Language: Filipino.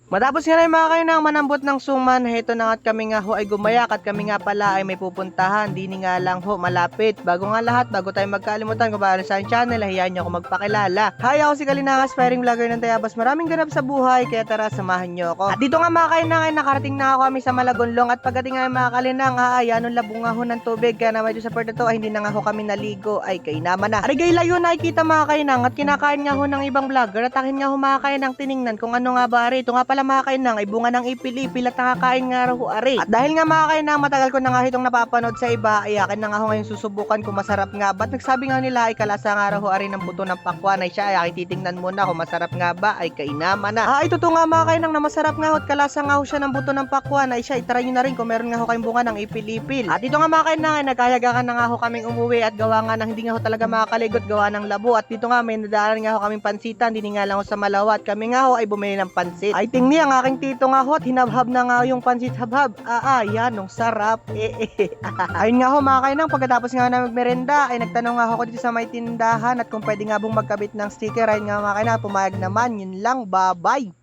Matapos nga na mga kayo nang manambot ng suman, heto na nga't kami nga ho ay gumayak at kami nga pala ay may pupuntahan. Di ni nga lang ho malapit. Bago nga lahat, bago tayo magkalimutan kung paano sa aking channel, hayaan nyo ako magpakilala. Hi, ako si Kalina, aspiring vlogger ng Tayabas. Maraming ganap sa buhay, kaya tara samahan nyo ako. At dito nga mga kayo nang ay nakarating na ako kami sa Malagonlong. At pagdating nga mga kalinang, ayan labong nga ho ng tubig. Kaya naman dito sa part na to ay hindi na nga ho kami naligo. Ay kay naman na. Arigay layo nakikita mga kainang at kinakain nga ho ng ibang vlogger. At akin nga ho mga kainang tiningnan kung ano nga ba ari. Ito nga pala mga kainang ay bunga ng ipil-ipil at nakakain nga ho ari. At dahil nga mga kainang matagal ko na nga itong napapanood sa iba, ay akin na nga ho ngayon susubukan kung masarap nga ba. At nagsabi nga nila ay kalasa nga ho ari ng buto ng pakwan. Ay siya ay titingnan muna kung masarap nga ba. Ay kainaman na. Ito to nga mga kainang na masarap nga ho at kalasa nga ho siya ng buto ng pakwan. Ay siya itry nyo na rin kung meron nga ho kayong bunga ng ipil-ipil. At ito nga mga kainang ay nagkayagakan na nga ho kaming umuwi at gawa nga ng hindi nga ho talaga makakaligot gawa ng labo. At dito nga may nadaanan nga ho kaming pansitan, hindi nga lang ho sa Malawa at kami nga ho ay bumili ng pansit. Ay tingni ang aking tito nga ho at hinabhab na nga ho yung pansit habhab. Yan ang sarap. Ayun nga ho mga kainang, pagkatapos nga na magmerenda ay nagtanong nga ho ako dito sa may tindahan at kung pwede nga bong magkabit ng sticker. Ayun nga mga kainang, pumayag naman. Yun lang, bye bye.